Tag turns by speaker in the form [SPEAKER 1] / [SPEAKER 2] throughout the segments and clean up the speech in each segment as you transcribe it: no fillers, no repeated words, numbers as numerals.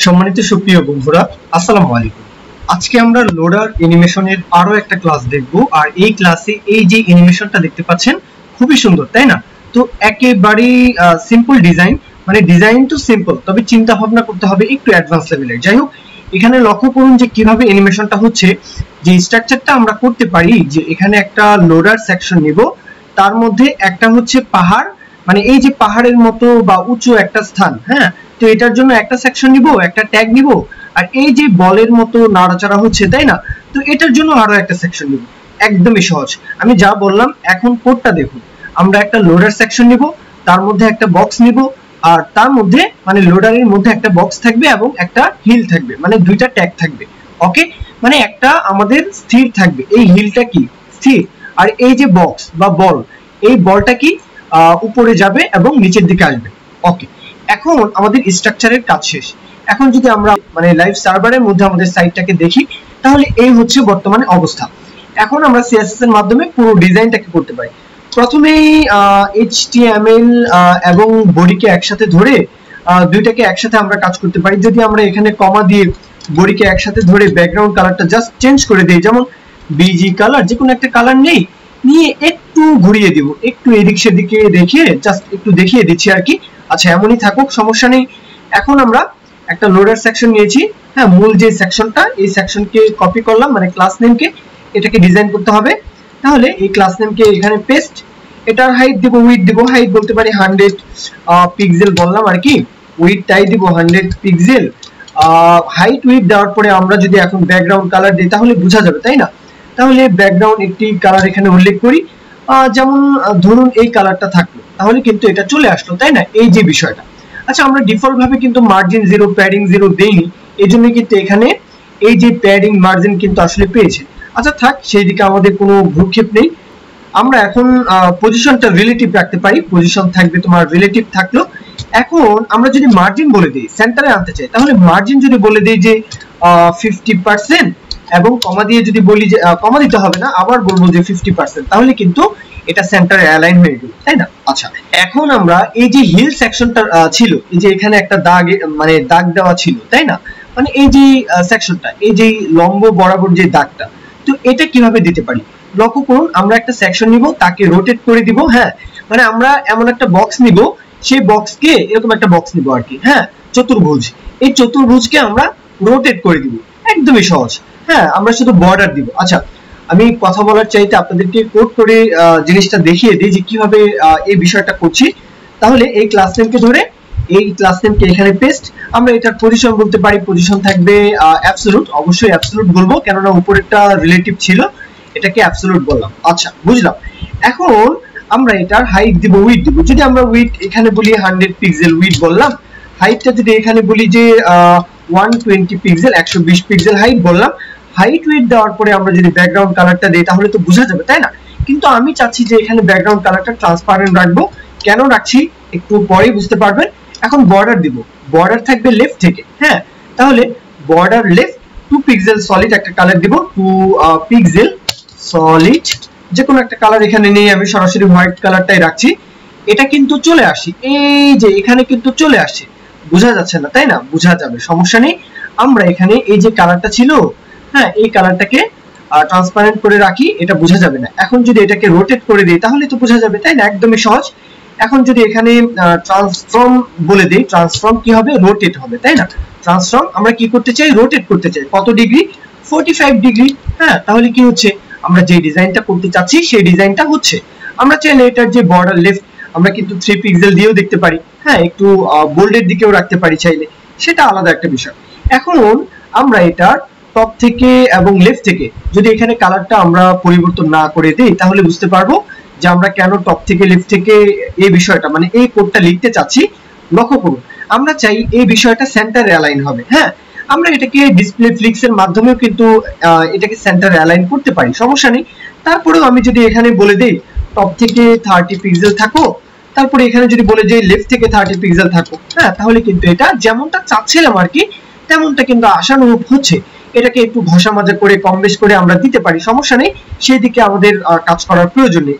[SPEAKER 1] সম্মানিত সুপ্রিয় বন্ধুরা, আসসালামু আলাইকুম। আজকে আমরা লোডার অ্যানিমেশনের আরো একটা ক্লাস দেখব। আর এই ক্লাসে এই যে অ্যানিমেশনটা দেখতে পাচ্ছেন খুবই সুন্দর, তাই না? তো একেবারেই সিম্পল ডিজাইন, মানে ডিজাইন তো সিম্পল, তবে চিন্তা ভাবনা করতে হবে একটু অ্যাডভান্স লেভেলের। যাই হোক, এখানে লক্ষ্য করুন যে কিভাবে অ্যানিমেশনটা হচ্ছে। যে স্ট্রাকচারটা আমরা করতে পারি যে এখানে একটা লোডার সেকশন নিব, তার মধ্যে একটা হচ্ছে পাহাড়, মানে এই যে পাহাড়ের মতো বা উঁচু একটা স্থান, হ্যাঁ। তো এটার জন্য একটা সেকশন নিব, একটা ট্যাগ নিব। আর এই যে বলের মতো নাড়াচাড়া হচ্ছে, তাই না? তো এটার জন্য আরো একটা সেকশন নিব। একদমই সহজ। আমি যা বললাম, এখন কোডটা দেখুন। আমরা একটা লোডার সেকশন নিব, তার মধ্যে একটা বক্স নিব, আর তার মধ্যে মানে লোডারের মধ্যে একটা বক্স থাকবে এবং একটা হিল থাকবে, মানে দুইটা ট্যাগ থাকবে। ওকে, মানে একটা আমাদের স্থির থাকবে, এই হিলটা কি স্থির, আর এই যে বক্স বা বল, এই বলটা কি উপরে যাবে এবং নিচের দিকে আসবে। ওকে, এখন আমাদের স্ট্রাকচারের কাজ শেষ। এখন যদি আমরা মানে লাইভ সার্ভারের মধ্যে আমাদের সাইটটাকে দেখি, তাহলে এই হচ্ছে বর্তমানে অবস্থা। এখন আমরা সিএসএস এর মাধ্যমে পুরো ডিজাইনটাকে করতে পারি। প্রথমেই এইচটিএমএল এবং বডিকে একসাথে ধরে দুইটাকে একসাথে আমরা কাজ করতে পারি। যদি আমরা এখানে কমা দিয়ে বডিকে একসাথে ধরে ব্যাকগ্রাউন্ড কালারটা জাস্ট চেঞ্জ করে দিই, যেমন বিজি কালার, যে কোনো একটা কালার নেই, নিয়ে একটু ঘুরিয়ে দিব, একটু এদিক সেদিকে রেখে জাস্ট একটু দেখিয়ে দিচ্ছি আর কি। আচ্ছা, এমনই থাকুক, সমস্যা নেই। এখন আমরা একটা লোডার সেকশন নিয়েছি, হ্যাঁ, মূল যে সেকশনটা, এই সেকশনকে কপি করলাম, মানে ক্লাস নেমকে এটাকে ডিজাইন করতে হবে। তাহলে এই ক্লাস নেমকে এখানে পেস্ট, এটার হাইট দিব, উইডথ দিব, হাইট বলতে পারি 100 পিক্সেল বললাম আর কি, উইডথটাই দিব 100 পিক্সেল। হাইট উইডথ দেওয়ার পরে আমরা যদি এখন ব্যাকগ্রাউন্ড কালার দিই তাহলে বোঝা যাবে, তাই না? তাহলে ব্যাকগ্রাউন্ড একটি কালার এখানে উল্লেখ করি, যেমন ধরুন এই কালারটা থাকলো, তাহলে কিন্তু এটা চলে আসলো, তাই না? এই যে বিষয়টা। আচ্ছা, আমরা ডিফল্ট ভাবে কিন্তু মার্জিন 0, প্যাডিং 0 দেইনি, এইজন্য কিন্তু এখানে এই যে প্যাডিং মার্জিন কিন্তু আসলে পেয়েছে। আচ্ছা থাক, সেই দিকে আমাদের কোনো ভ্রুক্ষেপ নেই। আমরা এখন পজিশনটা রিলেটিভ রাখতে পারি, পজিশন থাকবে তোমার রিলেটিভ থাকলো। এখন আমরা যদি মার্জিন বলে দিই, সেন্টারে আনতে চাই, তাহলে মার্জিন যদি বলে দিই যে 50% এবং কমা দিয়ে যদি বলি যে কমা দিতে হবে না, আবার বলবো যে 50%, তাহলে কিন্তু এটা সেন্টারে অ্যালাইন হয়ে গেল, তাই না? আচ্ছা, এখন আমরা এই যে হিল সেকশনটা ছিল, এই যে এখানে একটা দাগ, মানে দাগ দেওয়া ছিল, তাই না? মানে এই যে সেকশনটা, এই যে লম্ব বরাবর যে দাগটা, তো এটা কিভাবে দিতে পারি? লক্ষ্য করুন, আমরা একটা সেকশন নিব, তাকে রোটেট করে দিব, হ্যাঁ, মানে আমরা এমন একটা বক্স নিব, সেই বক্সকে এরকম একটা বক্স নিব আর কি, হ্যাঁ, চতুর্ভুজ। এই চতুর্ভুজকে আমরা রোটেট করে দিব, একদমই সহজ। হ্যাঁ, আমরা শুধু বর্ডার দিব। আচ্ছা, আমি কথা বলার চাইতে আপনাদেরকে কোড করে জিনিসটা দেখিয়ে দিই যে কিভাবে এই বিষয়টা করছি। তাহলে এই ক্লাস নেমকে ধরে এই ক্লাস নেমকে এখানে পেস্ট, আমরা এটার পজিশন বলতে পারি, পজিশন থাকবে অ্যাবসলিউট, অবশ্যই অ্যাবসলিউট বলবো, কেননা উপরেরটা রিলেটিভ ছিল, এটাকে অ্যাবসলিউট বললাম। আচ্ছা, বুঝলাম। এখন আমরা এটার হাইট দিব, উইডথ দিব। যদি আমরা উইডথ এখানে বলি 100 পিক্সেল উইডথ বললাম, হাইটটা যদি এখানে বলি যে 120 পিক্সেল, 120 পিক্সেল হাইট বললাম। হাইট উইডথ দেওয়ার পরে আমরা যদি ব্যাকগ্রাউন্ড কালারটা দেই তাহলে তো বোঝা যাবে, তাই না? কিন্তু আমি চাচ্ছি যে এখানে ব্যাকগ্রাউন্ড কালারটা ট্রান্সপারেন্ট রাখবো। কেন রাখছি একটু পরেই বুঝতে পারবেন। এখন বর্ডার দিব, বর্ডার থাকবে লেফট থেকে, হ্যাঁ। তাহলে বর্ডার লেফট 2 পিক্সেল সলিড একটা কালার দিব, 2 পিক্সেল সলিড, যে কোনো একটা কালার এখানে নেই, আমি সরাসরি হোয়াইট কালারটাই রাখছি। এটা কিন্তু চলে আসি, এই যে এখানে কিন্তু চলে আসছে, বোঝা যাচ্ছে না, তাই না? বোঝা যাবে, সমস্যা নেই। আমরা এখানে এই যে কালারটা ছিল, হ্যাঁ, এই কালারটাকে ট্রান্সপারেন্ট করে রাখি, এটা বোঝা যাবে না। এখন যদি এটাকে রোটেট করে দিই তাহলে তো বোঝা যাবে, তাই না? একদমই সহজ। এখন যদি এখানে ট্রান্সফর্ম বলে দিই, ট্রান্সফর্ম কি হবে? রোটেট হবে, তাই না? ট্রান্সফর্ম আমরা কি করতে চাই? রোটেট করতে চাই। কত ডিগ্রি? 45 ডিগ্রি। হ্যাঁ, তাহলে কি হচ্ছে? আমরা যে ডিজাইনটা করতে চাচ্ছি সেই ডিজাইনটা হচ্ছে। আমরা চাইলে এটার যে বর্ডার লেফট আমরা কিন্তু 3 পিক্সেল দিয়েও দেখতে পারি, হ্যাঁ, একটু বোল্ডের দিকেও রাখতে পারি চাইলে, সেটা আলাদা একটা বিষয়। এখন আমরা এটার টপ থেকে এবং লেফট থেকে যদি এখানে কালারটা আমরা পরিবর্তন না করে দিই তাহলে বুঝতে পারবো যে আমরা কেন টপ থেকে লেফট থেকে এই বিষয়টা, মানে এই কোডটা লিখতে চাচ্ছি। লক্ষ্য করুন, আমরা চাই এই বিষয়টা সেন্টারে অ্যালাইন হবে, হ্যাঁ। আমরা এটাকে ডিসপ্লে ফ্লিক্স এর মাধ্যমেও কিন্তু এটাকে সেন্টারে অ্যালাইন করতে পারি, সমস্যা নেই। তারপরেও আমি যদি এখানে বলে দেই টপ থেকে 30 পিক্সেল থাকো, তারপরে এখানে যদি বলে যে লেফট থেকে 30 পিক্সেল থাকো, হ্যাঁ, তাহলে কিন্তু এটা যেমনটা চাচ্ছিলাম আর কি তেমনটা কিন্তু আশানুরূপ হচ্ছে। এটাকে একটু ঘষা মাজা করে কম বেশ করে আমরা দিতে পারি, সমস্যা নেই। সেই দিকে আমাদের কাজ করার প্রয়োজন নেই,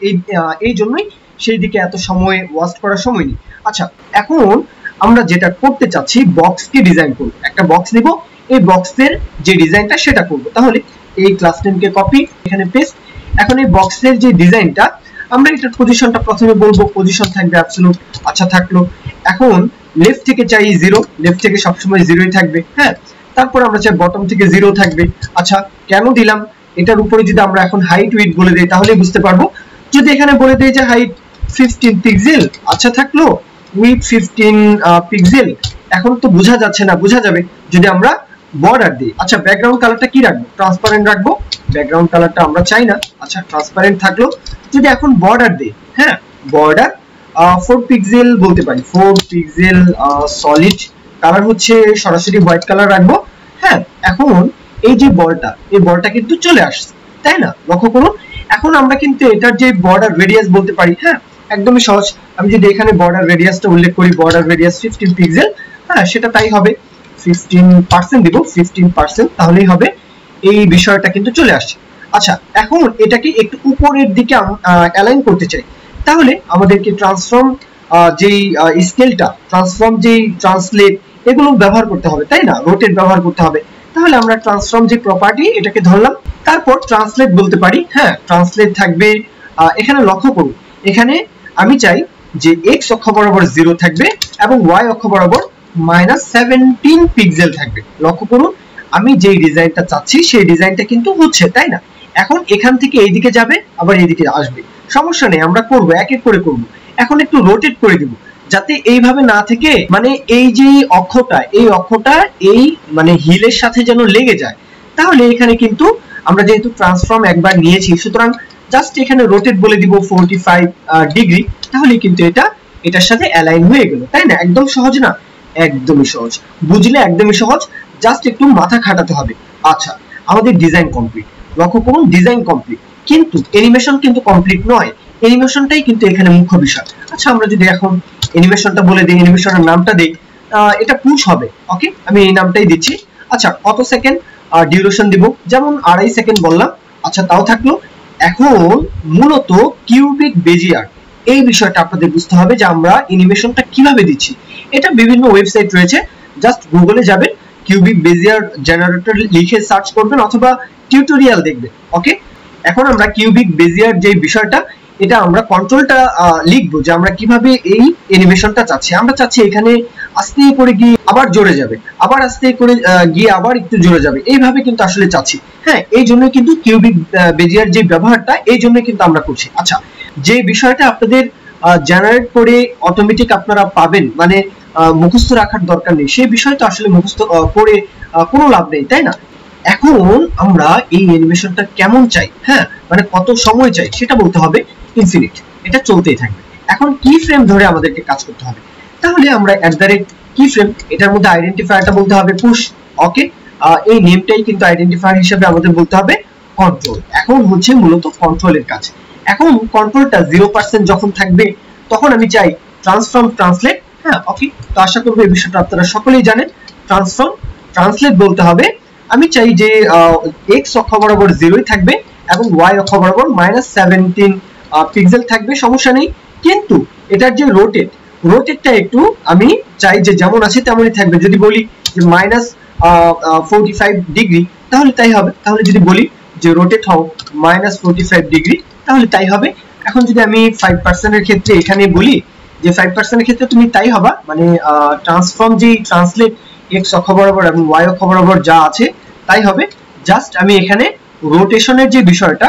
[SPEAKER 1] এই জন্যই সেই দিকে এত সময় ওয়াস্ট করার সময় নেই। আচ্ছা, এখন আমরা যেটা করতে চাচ্ছি বক্সকে ডিজাইন করব, একটা বক্স নিব, এই বক্সের যে ডিজাইনটা সেটা করব। তাহলে এই ক্লাস নেমকে কপি, এখানে পেস্ট। এখন এই বক্সের যে ডিজাইনটা আমরা এটার পজিশনটা প্রথমে বলবো, পজিশন থাকবে অ্যাবসলিউট, আচ্ছা থাকলো। এখন লেফট থেকে চাই 0, লেফট থেকে সবসময় 0ই থাকবে, হ্যাঁ। তারপর আমরা চাই বটম থেকে 0 থাকবে, আচ্ছা কেন দিলাম, এটার উপরে যদি আমরা এখন হাইট উইডথ বলে দেই তাহলেই বুঝতে পারবো। যদি এখানে বলে দেই যে হাইট 15 পিক্সেল, আচ্ছা থাকলো, উইডথ 15 পিক্সেল, এখন তো বোঝা যাচ্ছে না, বোঝা যাবে যদি আমরা বর্ডার দিই। আচ্ছা ব্যাকগ্রাউন্ড কালারটা কি রাখবো, ট্রান্সপারেন্ট রাখবো, ব্যাকগ্রাউন্ড কালারটা আমরা চাই না, আচ্ছা ট্রান্সপারেন্ট থাকলো। যদি এখন বর্ডার দিই, হ্যাঁ বর্ডার 4 পিক্সেল বলতে পারি, 4 পিক্সেল সলিড, কালার হচ্ছে সরাসরি হোয়াইট কালার রাখবো, হ্যাঁ। এখন এই যে বলটা, এই বলটা কিন্তু চলে আসছে, তাই না, লক্ষ্য করুন। এখন আমরা কিন্তু এটার যে বর্ডার রেডিয়াস বলতে পারি, হ্যাঁ একদমই সহজ। আমি যদি এখানে বর্ডার রেডিয়াসটা উল্লেখ করি, বর্ডার রেডিয়াস 15 পিক্সেল, হ্যাঁ সেটা তাই হবে, 15% দিব, 15%, তাহলেই হবে। এই বিষয়টা কিন্তু চলে আসছে। আচ্ছা এখন এটাকে একটু উপরের দিকে অ্যালাইন করতে চাই, তাহলে আমাদেরকে ট্রান্সফর্ম যেই স্কেলটা, ট্রান্সফর্ম যেই ট্রান্সলেট, এগুলো ব্যবহার করতে হবে, তাই না, রোটেট ব্যবহার করতে হবে। তাহলে আমরা ট্রান্সফর্ম যে প্রপার্টি এটাকে ধরলাম, তারপর ট্রান্সলেট বলতে পারি, হ্যাঁ ট্রান্সলেট থাকবে। এখানে লক্ষ্য করুন, এখানে আমি চাই যে এক্স অক্ষ বরাবর 0 থাকবে এবং ওয়াই অক্ষ বরাবর -17 পিক্সেল থাকবে। লক্ষ্য করুন আমি যেই ডিজাইনটা চাচ্ছি সেই ডিজাইনটা কিন্তু হচ্ছে, তাই না। এখন এখান থেকে এইদিকে যাবে, আবার এইদিকে আসবে, সমস্যা নেই, আমরা করব, এক এক করে করব। এখন একটু রোটেট করে দিব, যাতে এইভাবে না থেকে মানে এই যে অক্ষটা, এই অক্ষটা এই মানে হিলের সাথে যেন লেগে যায়। তাহলে এখানে কিন্তু আমরা যেহেতু ট্রান্সফর্ম একবার নিয়েছি, সুতরাং জাস্ট এখানে রোটেট বলে দিব 45 ডিগ্রি, তাহলে কিন্তু এটা এটার সাথে অ্যালাইন হয়ে গেল, তাই না। একদম সহজ না, একদমই সহজ, বুঝলে একদমই সহজ, জাস্ট একটু মাথা খাটাতে হবে। আচ্ছা আমাদের ডিজাইন কমপ্লিট, লক্ষ্য করুন ডিজাইন কমপ্লিট, কিন্তু অ্যানিমেশন কিন্তু কমপ্লিট নয়, অ্যানিমেশনটাই কিন্তু এখানে মুখ্য বিষয়। আচ্ছা আমরা যদি এখন অ্যানিমেশনটা বলে দিই, অ্যানিমেশনের নামটা দেই, এটা পুশ হবে, ওকে আমি এই নামটাই দিচ্ছি। আচ্ছা কত সেকেন্ড ডিউরেশন দিব, যেমন 2.5 সেকেন্ড বললাম, আচ্ছা তাও থাকলো। এখন মূলত কিউবিক বেজিয়ার এই বিষয়টা আপনাদের বুঝতে হবে যে আমরা অ্যানিমেশনটা কিভাবে দিচ্ছি। এটা বিভিন্ন ওয়েবসাইট রয়েছে, জাস্ট গুগলে যাবেন, কিউবিক বেজিয়ার জেনারেটর লিখে সার্চ করবেন অথবা টিউটোরিয়াল দেখবেন, ওকে। এখন আমরা কিউবিক বেজিয়ার যে বিষয়টা, এটা আমরা কন্ট্রোলটা লিখবো যে আমরা কিভাবে এই অ্যানিমেশনটা চাচ্ছি। আমরা চাচ্ছি এখানে আস্তে করে গিয়ে আবার জোরে যাবে, আবার আস্তে করে গিয়ে আবার একটু জোরে যাবে, এইভাবে কিন্তু আসলে চাচ্ছি, হ্যাঁ। এই জন্য কিন্তু কিউবিক বেজিয়ার যে ব্যবহারটা, এই জন্য কিন্তু আমরা করছি। আচ্ছা যে বিষয়টা আপনাদের জেনারেট করে অটোমেটিক আপনারা পাবেন, মানে মুখস্থ রাখার দরকার নেই, সেই বিষয়টা আসলে মুখস্থ করে কোনো লাভ নেই, তাই না। এখন আমরা এই অ্যানিমেশনটা কেমন চাই, হ্যাঁ মানে কত সময় চাই সেটা বলতে হবে, ইনফিনিট, এটা চলতেই থাকবে। এখন কি ফ্রেম ধরে আমাদেরকে কাজ করতে হবে, তাহলে আমরা কি ফ্রেম, এটার মধ্যে আইডেন্টিফায়ারটা বলতে হবে পুশ, ওকে। এই নেমটাই কিন্তু আইডেন্টিফায়ার হিসেবে আমাদের বলতে হবে কন্ট্রোল। এখন হচ্ছে মূলত কন্ট্রোলের কাজ। এখন কন্ট্রোলটা 0% যখন থাকবে তখন আমি চাই ট্রান্সফর্ম ট্রান্সলেট, হ্যাঁ ওকে। তো আশা করব এই বিষয়টা আপনারা সকলেই জানেন। ট্রান্সফর্ম ট্রান্সলেট বলতে হবে আমি চাই যে x অক্ষ বরাবর 0ই থাকবে এবং y অক্ষ বরাবর -17 পিক্সেল থাকবে, সমস্যা নেই। কিন্তু এটার যে রোটেটটা একটু আমি চাই যে যেমন আছে তেমনই থাকবে। যদি বলি যে -45 ডিগ্রি তাহলে তাই হবে, তাহলে যদি বলি যে রোটেট হও -45 ডিগ্রি তাহলে তাই হবে। এখন যদি আমি 5% এর ক্ষেত্রে এখানে বলি যে 5% এর ক্ষেত্রে তুমি তাই হবে, মানে ট্রান্সফর্ম যে ট্রান্সলেট x অক্ষ বরাবর এবং y অক্ষ বরাবর যা আছে তাই হবে। জাস্ট আমি এখানে রোটেশনের যে বিষয়টা,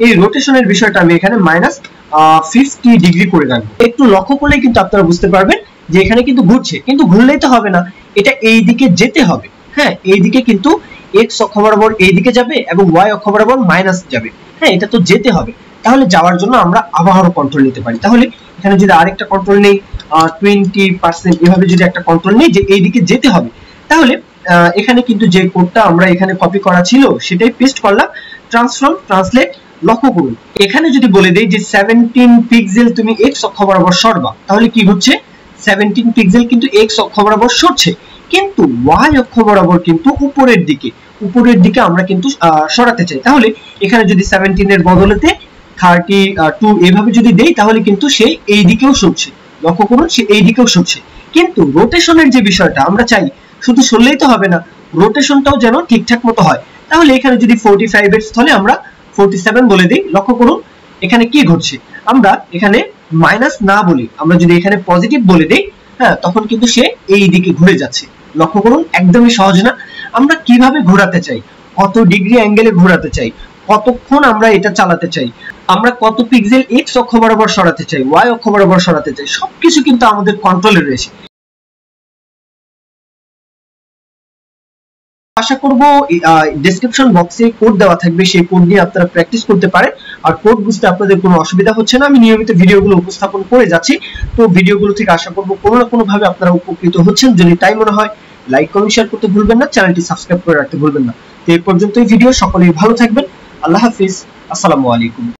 [SPEAKER 1] এই রোটেশনের বিষয়টা আমি এখানে -50 ডিগ্রি করে রাখবো। একটু লক্ষ্য করলে কিন্তু আপনারা বুঝতে পারবেন যে এখানে কিন্তু ঘুরছে, কিন্তু ঘুরলেই তো হবে না, এটা এই দিকে যেতে হবে, হ্যাঁ এই দিকে কিন্তু x অক্ষ বরাবর এই দিকে যাবে এবং y অক্ষ বরাবর মাইনাস যাবে, হ্যাঁ এটা তো যেতে হবে। তাহলে যাওয়ার জন্য আমরা আবারও কন্ট্রোল নিতে পারি। তাহলে এখানে যদি আরেকটা কন্ট্রোল নেই 20%, এভাবে যদি একটা কন্ট্রোল নেই যে এই দিকে যেতে হবে, তাহলে এখানে কিন্তু যে কোডটা আমরা এখানে কপি করা ছিল সেটাই পেস্ট করলাম। ট্রান্সফর্ম ট্রান্সলেট, লক্ষ্য করুন এখানে যদি বলে দেই যে 17 পিক্সেল তুমি x অক্ষ বরাবর সরবা, তাহলে কি হচ্ছে 17 পিক্সেল কিন্তু x অক্ষ বরাবর সরছে, কিন্তু y অক্ষ বরাবর কিন্তু উপরের দিকে আমরা কিন্তু সরাতে চাই। তাহলে এখানে যদি 17 এর বদলেতে 32 এভাবে যদি দেই তাহলে কিন্তু সেই এই দিকেও সরছে, লক্ষ্য করুন সে এই দিকেও সরছে। কিন্তু রোটেশনের যে বিষয়টা আমরা চাই শুধু সরলেই তো হবে না, রোটেশনটাও যেন ঠিকঠাক মতো হয়। তাহলে এখানে যদি 45 এর স্থলে আমরা 47 বলে দিই, লক্ষ্য করুন এখানে কি ঘটছে, আমরা এখানে মাইনাস না বলি, আমরা যদি এখানে পজিটিভ বলে দিই, হ্যাঁ, তখন কিন্তু সে এই দিকে ঘুরে যাচ্ছে। লক্ষ্য করুন একদমই সহজ না। আমরা কিভাবে ঘোরাতে চাই, কত ডিগ্রি অ্যাঙ্গেলে ঘোরাতে চাই, কতক্ষণ আমরা এটা চালাতে চাই, আমরা কত পিক্সেল এক্স অক্ষ বরাবর সরাতে চাই, ওয়াই অক্ষ বরাবর সরাতে চাই, সবকিছু কিন্তু আমাদের কন্ট্রোলে রয়েছে। আশা করব ডেসক্রিপশন বক্সে কোড দেওয়া থাকবে, সেই কোড দিয়ে আপনারা প্র্যাকটিস করতে পারেন। আর কোড বুঝতে আপনাদের কোনো অসুবিধা হচ্ছে না, আমি নিয়মিত ভিডিওগুলো উপস্থাপন করে যাচ্ছি। তো ভিডিওগুলো থেকে আশা করব কোনো না কোনো ভাবে আপনারা উপকৃত হচ্ছেন। যদি তাই মনে হয় লাইক কমেন্ট শেয়ার করতে ভুলবেন না, চ্যানেলটি সাবস্ক্রাইব করে রাখতে ভুলবেন না। তো এই পর্যন্তই ভিডিও, সকলেই ভালো থাকবেন। আল্লাহ হাফিজ, আসসালামু আলাইকুম।